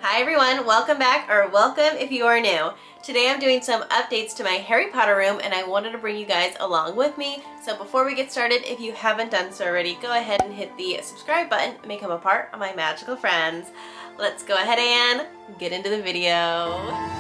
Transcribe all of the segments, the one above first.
Hi everyone, welcome back, or welcome if you are new. Today I'm doing some updates to my Harry Potter room and I wanted to bring you guys along with me. So before we get started, if you haven't done so already, go ahead and hit the subscribe button and become a part of my magical friends. Let's go ahead and get into the video.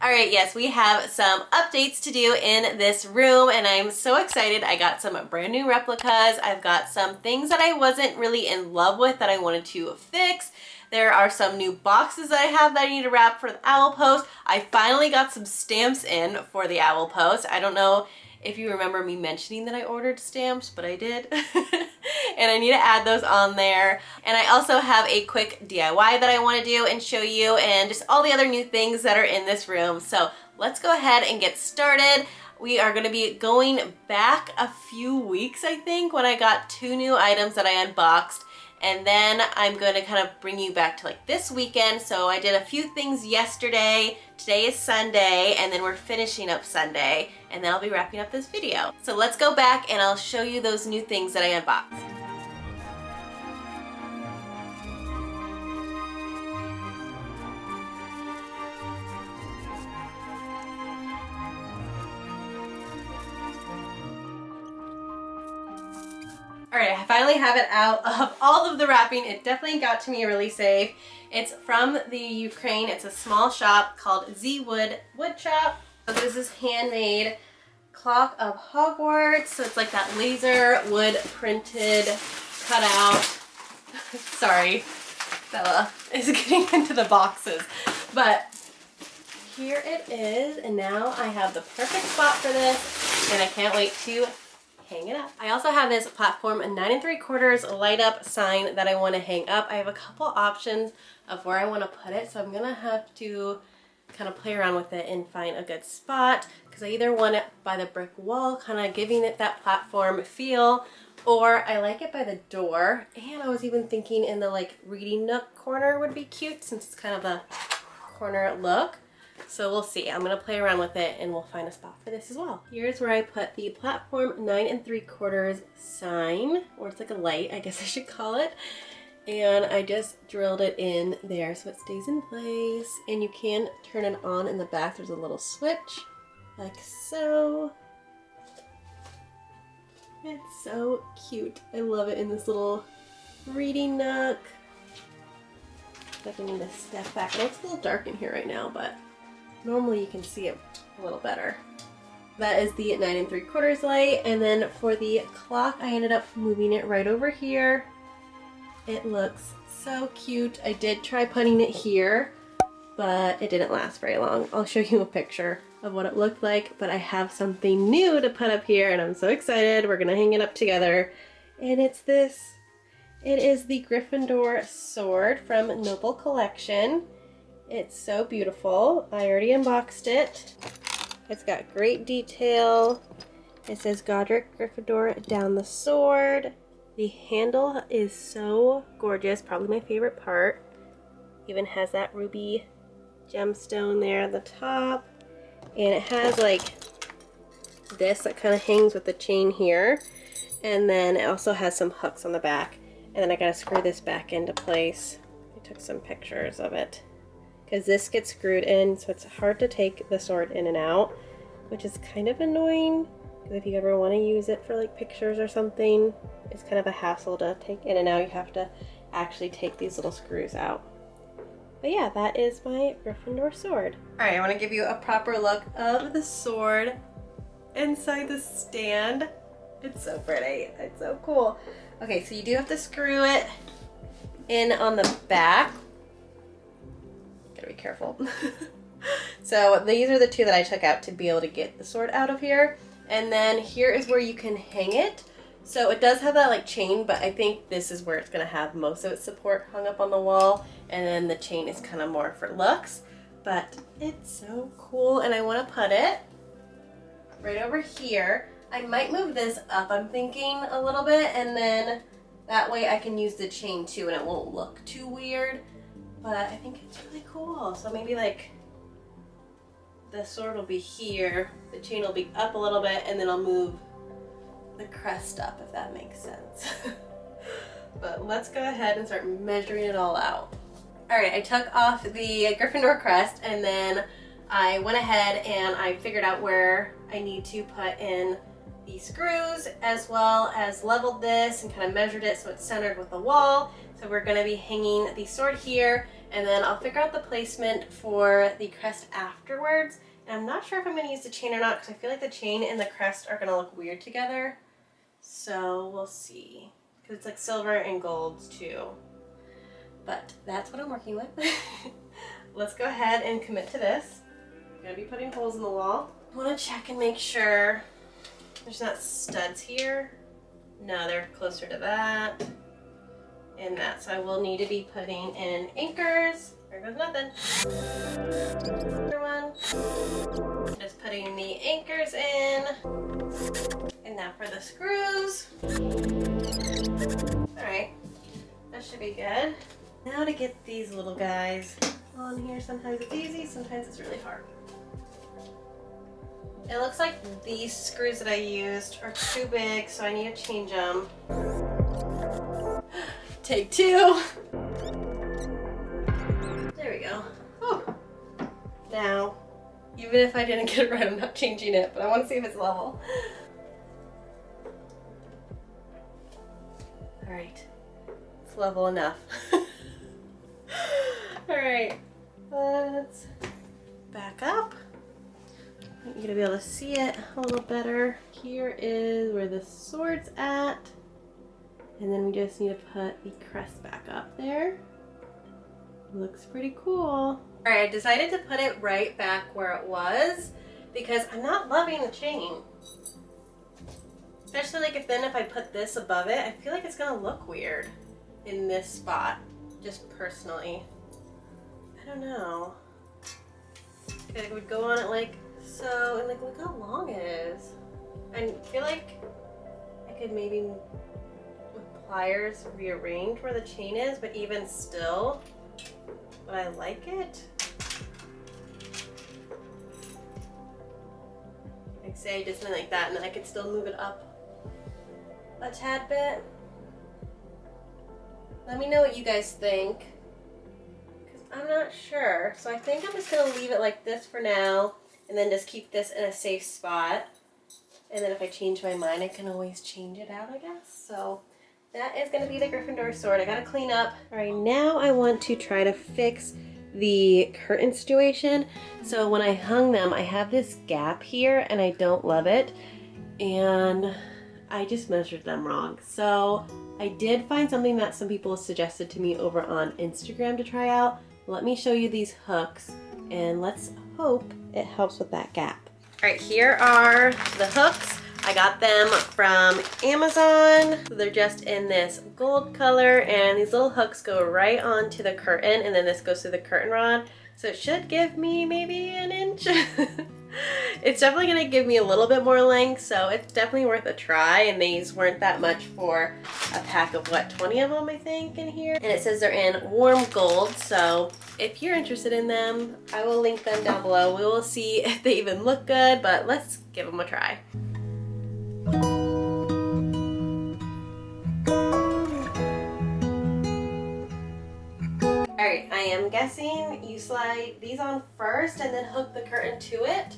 Alright, yes, we have some updates to do in this room and I'm so excited. I got some brand new replicas. I've got some things that I wasn't really in love with that I wanted to fix. There are some new boxes that I have that I need to wrap for the owl post. I finally got some stamps in for the owl post. I don't know if you remember me mentioning that I ordered stamps, but I did. And I need to add those on there. And I also have a quick DIY that I want to do and show you, and just all the other new things that are in this room. So let's go ahead and get started. We are going to be going back a few weeks, I think, when I got two new items that I unboxed. And then I'm going to kind of bring you back to like this weekend. So I did a few things yesterday. Today is Sunday, and then we're finishing up Sunday, and then I'll be wrapping up this video. So let's go back and I'll show you those new things that I unboxed. Alright, I finally have it out of all of the wrapping. It definitely got to me really safe. It's from the Ukraine. It's a small shop called Z Wood Wood Shop. So this is handmade clock of Hogwarts. So it's like that laser wood printed cutout. Sorry, Bella is getting into the boxes. But here it is, and now I have the perfect spot for this, and I can't wait to hang it up. I also have this platform 9 3/4 light up sign that I want to hang up. I have a couple options of where I want to put it, so I'm gonna have to kind of play around with it and find a good spot, because I either want it by the brick wall, kind of giving it that platform feel, or I like it by the door. And I was even thinking in the like reading nook corner would be cute, since it's kind of a corner look. So we'll see. I'm going to play around with it and we'll find a spot for this as well. Here's where I put the platform 9 3/4 sign, or it's like a light, I guess I should call it. And I just drilled it in there so it stays in place. And you can turn it on in the back. There's a little switch, like so. It's so cute. I love it in this little reading nook. I think I need to step back. It looks a little dark in here right now, but normally you can see it a little better. That is the 9 3/4 light. And then for the clock, I ended up moving it right over here. It looks so cute. I did try putting it here, but it didn't last very long. I'll show you a picture of what it looked like, but I have something new to put up here and I'm so excited. We're gonna hang it up together. And it's this. It is the Gryffindor sword from Noble Collection. It's so beautiful. I already unboxed it. It's got great detail. It says Godric Gryffindor down the sword. The handle is so gorgeous, probably my favorite part. Even has that ruby gemstone there at the top. And it has like this that kind of hangs with the chain here. And then it also has some hooks on the back. And then I gotta screw this back into place. I took some pictures of it, because this gets screwed in, so it's hard to take the sword in and out, which is kind of annoying, because if you ever want to use it for like pictures or something, it's kind of a hassle to take in and out. You have to actually take these little screws out. But yeah, that is my Gryffindor sword. Alright, I want to give you a proper look of the sword inside the stand. It's so pretty. It's so cool. Okay, so you do have to screw it in on the back. Gotta be careful. So these are the two that I took out to be able to get the sword out of here. And then here is where you can hang it. So it does have that like chain, but I think this is where it's gonna have most of its support hung up on the wall. And then the chain is kind of more for looks. But it's so cool, and I want to put it right over here. I might move this up, I'm thinking, a little bit, and then that way I can use the chain too and it won't look too weird. But I think it's really cool. So maybe like the sword will be here, the chain will be up a little bit, and then I'll move the crest up, if that makes sense. But But let's go ahead and start measuring it all out. Alright, I took off the Gryffindor crest and then I went ahead and I figured out where I need to put in the screws, as well as leveled this and kind of measured it so it's centered with the wall. So we're going to be hanging the sword here, and then I'll figure out the placement for the crest afterwards. And I'm not sure if I'm going to use the chain or not, because I feel like the chain and the crest are going to look weird together. So we'll see, because it's like silver and gold too. But that's what I'm working with. Let's go ahead and commit to this. I'm going to be putting holes in the wall. I want to check and make sure there's not studs here. No, they're closer to that and that. So I will need to be putting in anchors. There goes nothing. Another one. Just putting the anchors in. And now for the screws. Alright, that should be good. Now to get these little guys on here. Sometimes it's easy, sometimes it's really hard. It looks like these screws that I used are too big, so I need to change them. Take two. There we go. Oh. Now, even if I didn't get it right, I'm not changing it, but I want to see if it's level. All right, it's level enough. All right, let's back up. You're gonna be able to see it a little better. Here is where the sword's at. And then we just need to put the crest back up there. Looks pretty cool. All right, I decided to put it right back where it was because I'm not loving the chain. Especially like if I put this above it, I feel like it's gonna look weird in this spot, just personally. I don't know. I feel like it would go on it like so, and like look how long it is. I feel like I could maybe with pliers rearrange where the chain is, but even still, would I like it? Like say I did something like that and then I could still move it up a tad bit. Let me know what you guys think, because I'm not sure. So I think I'm just gonna leave it like this for now and then just keep this in a safe spot. And then if I change my mind, I can always change it out, I guess. So that is gonna be the Gryffindor sword. I gotta clean up. All right, now I want to try to fix the curtain situation. So when I hung them, I have this gap here and I don't love it. And I just measured them wrong. So I did find something that some people suggested to me over on Instagram to try out. Let me show you these hooks and let's hope it helps with that gap. All right, here are the hooks. I got them from Amazon. So they're just in this gold color and these little hooks go right onto the curtain and then this goes through the curtain rod. So it should give me maybe an inch. It's definitely gonna give me a little bit more length, so it's definitely worth a try. And these weren't that much for a pack of what, 20 of them I think in here. And it says they're in warm gold, so if you're interested in them, I will link them down below. We will see if they even look good, but let's give them a try. Alright, I am guessing you slide these on first and then hook the curtain to it.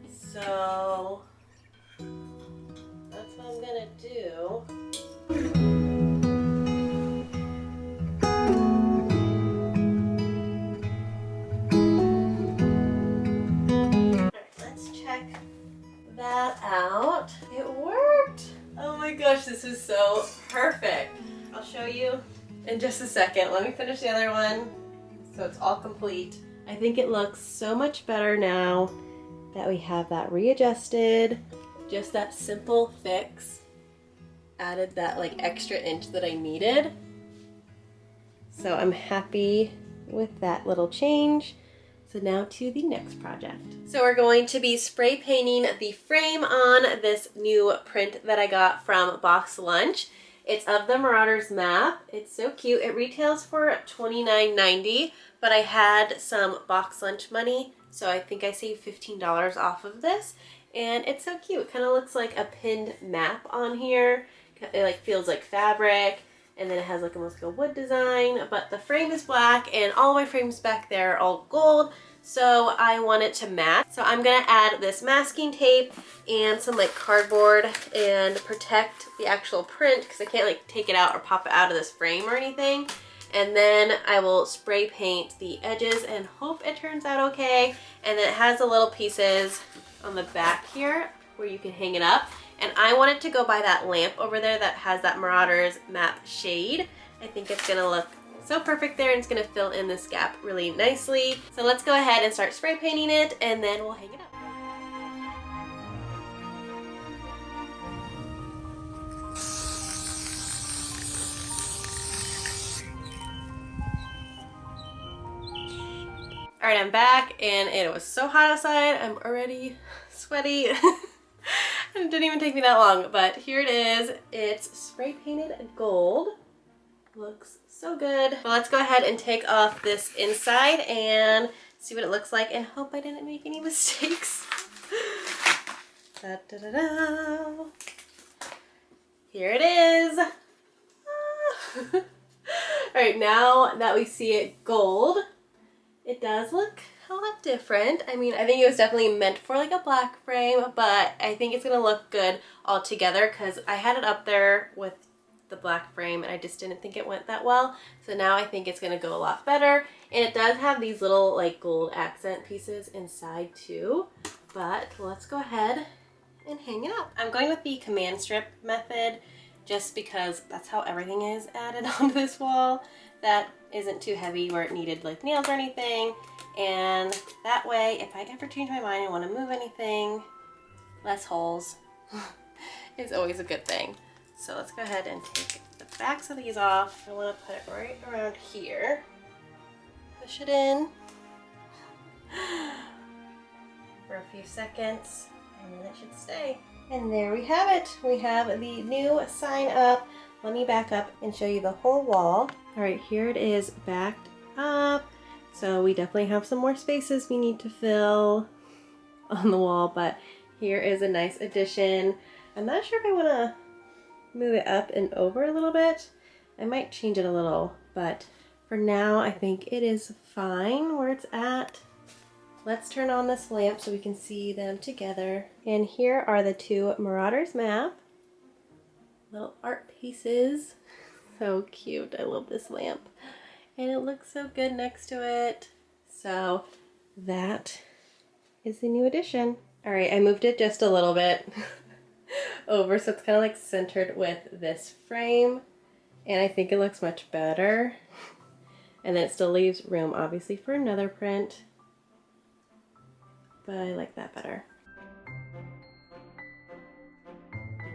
So that's what I'm gonna do. Alright, let's check that out. It worked! Oh my gosh, this is so perfect. I'll show you in just a second. Let me finish the other one so it's all complete. I think it looks so much better now that we have that readjusted. Just that simple fix added that like extra inch that I needed. So I'm happy with that little change. So now to the next project. So we're going to be spray painting the frame on this new print that I got from Box Lunch. It's of the Marauders map. It's so cute. It retails for $29.90, but I had some Box Lunch money, so I think I saved $15 off of this. And it's so cute. It kind of looks like a pinned map on here. It like feels like fabric. and then it has like almost like a wood design, but the frame is black and all my frames back there are all gold. So I want it to match. So I'm gonna add this masking tape and some like cardboard and protect the actual print because I can't like take it out or pop it out of this frame or anything. And then I will spray paint the edges and hope it turns out okay. And then it has the little pieces on the back here where you can hang it up. And I want it to go by that lamp over there that has that Marauder's map shade. I think it's gonna look so perfect there, and it's gonna fill in this gap really nicely. So let's go ahead and start spray painting it, and then we'll hang it up. All right, I'm back, and it was so hot outside. I'm already sweaty. It didn't even take me that long, but here it is. It's spray painted gold. Looks so good. Well, let's go ahead and take off this inside and see what it looks like and hope I didn't make any mistakes. Da, da, da, da. Here it is. Ah. All right, now that we see it gold, it does look a lot different. I mean, I think it was definitely meant for like a black frame, but I think it's gonna look good all together because I had it up there with the black frame and I just didn't think it went that well. So now I think it's gonna go a lot better. And it does have these little like gold accent pieces inside too. But let's go ahead and hang it up. I'm going with the command strip method just because that's how everything is added onto this wall. That isn't too heavy where it needed like nails or anything. And that way, if I ever change my mind and want to move anything, less holes is always a good thing. So let's go ahead and take the backs of these off. I want to put it right around here. Push it in for a few seconds and then it should stay. And there we have it. We have the new sign up. Let me back up and show you the whole wall. All right, here it is backed up. So we definitely have some more spaces we need to fill on the wall, but here is a nice addition. I'm not sure if I want to move it up and over a little bit. I might change it a little, but for now I think it is fine where it's at. Let's turn on this lamp so we can see them together. And here are the two Marauders map. Little art pieces. So cute. I love this lamp. And it looks so good next to it. So that is the new addition. All right, I moved it just a little bit over so it's kind of like centered with this frame. And I think it looks much better. And then it still leaves room obviously for another print. But I like that better.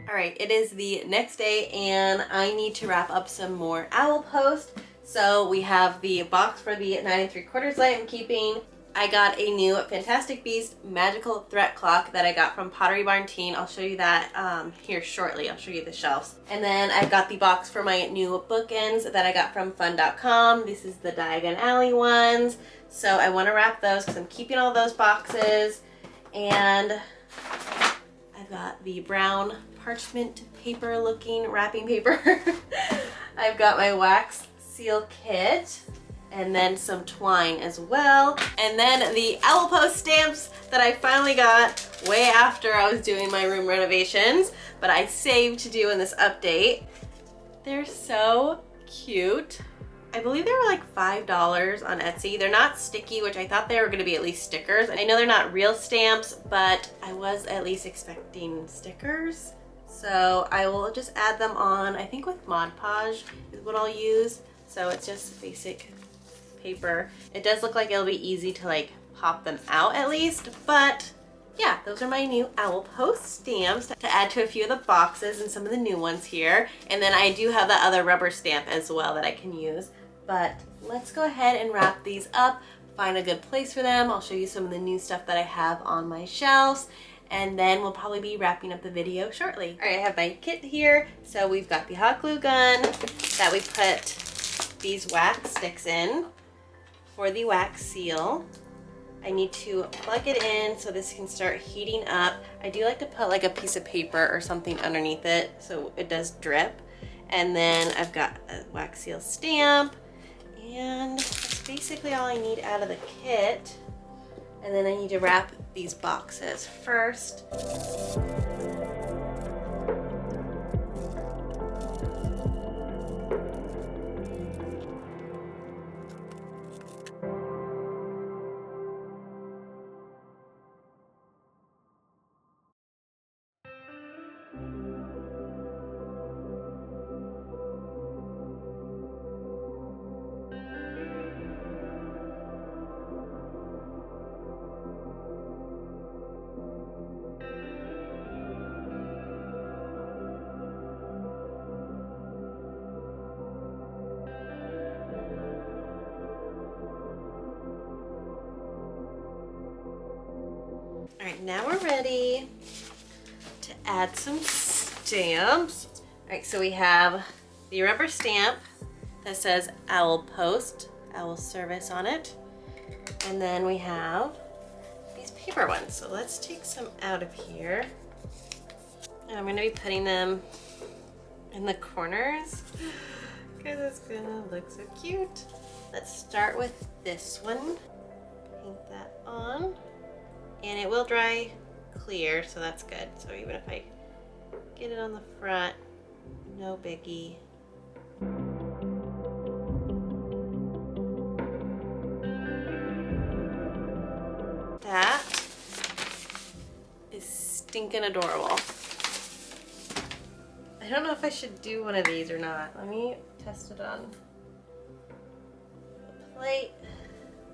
All right, it is the next day and I need to wrap up some more owl post. So we have the box for the 9 3/4 light I'm keeping. I got a new Fantastic Beast magical threat clock that I got from Pottery Barn Teen. I'll show you that here shortly. I'll show you the shelves. And then I've got the box for my new bookends that I got from fun.com. This is the Diagon Alley ones. So I want to wrap those because I'm keeping all those boxes. And I've got the brown parchment paper looking wrapping paper. I've got my wax seal kit and then some twine as well. And then the owl post stamps that I finally got way after I was doing my room renovations, but I saved to do in this update. They're so cute. I believe they were like $5 on Etsy. They're not sticky, which I thought they were gonna be at least stickers. I know they're not real stamps, but I was at least expecting stickers. So I will just add them on, I think with Mod Podge is what I'll use. So it's just basic paper. It does look like it'll be easy to like pop them out at least, but yeah, those are my new owl post stamps to add to a few of the boxes and some of the new ones here. And then I do have that other rubber stamp as well that I can use. But let's go ahead and wrap these up, find a good place for them. I'll show you some of the new stuff that I have on my shelves, and then we'll probably be wrapping up the video shortly. All right, I have my kit here. So we've got the hot glue gun that we put these wax sticks in for the wax seal. I need to plug it in so this can start heating up. I do like to put like a piece of paper or something underneath it so it does drip. And then I've got a wax seal stamp, and that's basically all I need out of the kit. And then I need to wrap these boxes first. All right, now we're ready to add some stamps. All right, so we have the rubber stamp that says Owl Post, Owl Service on it. And then we have these paper ones. So let's take some out of here. And I'm gonna be putting them in the corners because it's gonna look so cute. Let's start with this one. Paint that on. And it will dry clear, so that's good. So even if I get it on the front, no biggie. That is stinking adorable. I don't know if I should do one of these or not. Let me test it on the plate.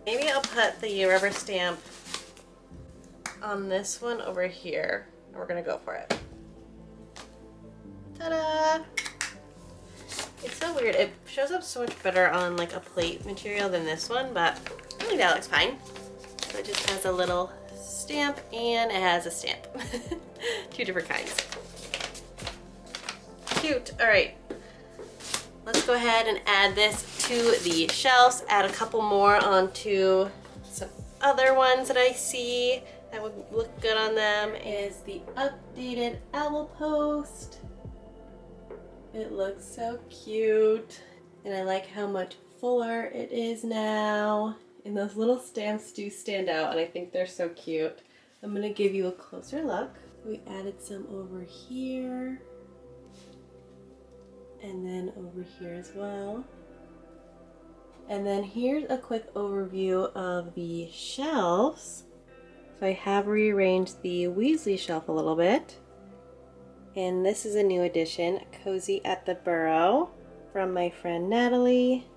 Maybe I'll put the rubber stamp on this one over here, and we're gonna go for it. Ta-da! It's so weird. It shows up so much better on like a plate material than this one, but I think that looks fine. So it just has a little stamp and it has a stamp. Two different kinds. Cute. All right. Let's go ahead and add this to the shelves. Add a couple more onto some other ones that I see that would look good on them. Is the updated owl post. It looks so cute. And I like how much fuller it is now. And those little stamps do stand out, and I think they're so cute. I'm gonna give you a closer look. We added some over here. And then over here as well. And then here's a quick overview of the shelves. So I have rearranged the Weasley shelf a little bit. And this is a new addition, Cozy at the Burrow, from my friend Natalie.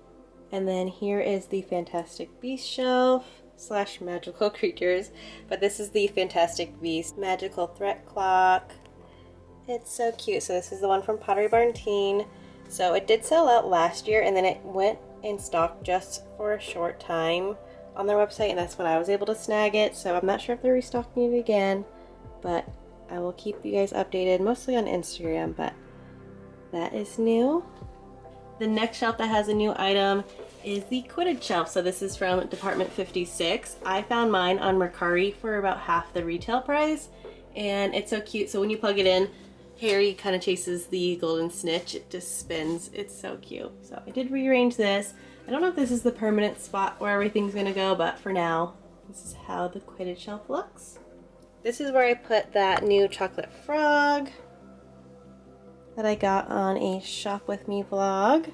And then here is the Fantastic Beast shelf / magical creatures. But this is the Fantastic Beast magical threat clock. It's so cute. So this is the one from Pottery Barn Teen. So it did sell out last year, and then it went in stock just for a short time on their website, and that's when I was able to snag it. So I'm not sure if they're restocking it again, but I will keep you guys updated, mostly on Instagram, but that is new. The next shelf that has a new item is the Quidditch shelf. So this is from Department 56. I found mine on Mercari for about half the retail price, and it's so cute. So when you plug it in, Harry kind of chases the golden snitch. It just spins. It's so cute. So I did rearrange this. I don't know if this is the permanent spot where everything's gonna go, but for now, this is how the Quidditch shelf looks. This is where I put that new chocolate frog that I got on a Shop With Me vlog.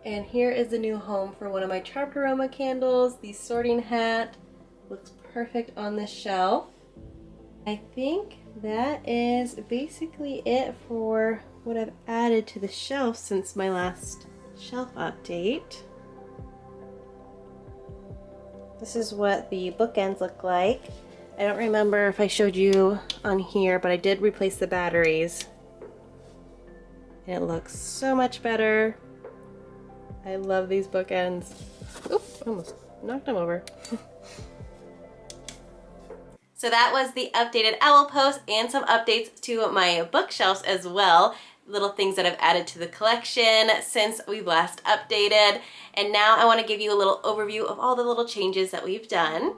And here is the new home for one of my Charmed Aroma candles. The sorting hat looks perfect on this shelf. I think that is basically it for what I've added to the shelf since my last shelf update. This is what the bookends look like. I don't remember if I showed you on here, but I did replace the batteries. And it looks so much better. I love these bookends. Oop, almost knocked them over. So that was the updated owl post and some updates to my bookshelves as well. Little things that I've added to the collection since we've last updated. And now I want to give you a little overview of all the little changes that we've done.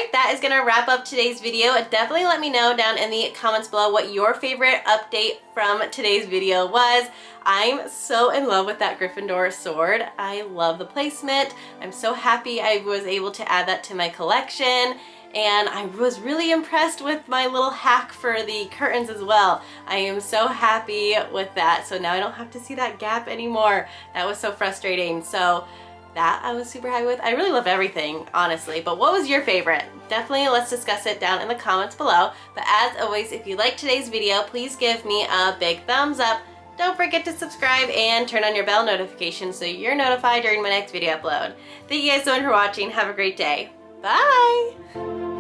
Alright, that is going to wrap up today's video. Definitely let me know down in the comments below what your favorite update from today's video was. I'm so in love with that Gryffindor sword. I love the placement. I'm so happy I was able to add that to my collection. And I was really impressed with my little hack for the curtains as well. I am so happy with that. So now I don't have to see that gap anymore. That was so frustrating. So that I was super happy with. I really love everything, honestly. But what was your favorite? Definitely let's discuss it down in the comments below. But as always, if you liked today's video, please give me a big thumbs up. Don't forget to subscribe and turn on your bell notifications so you're notified during my next video upload. Thank you guys so much for watching. Have a great day. Bye!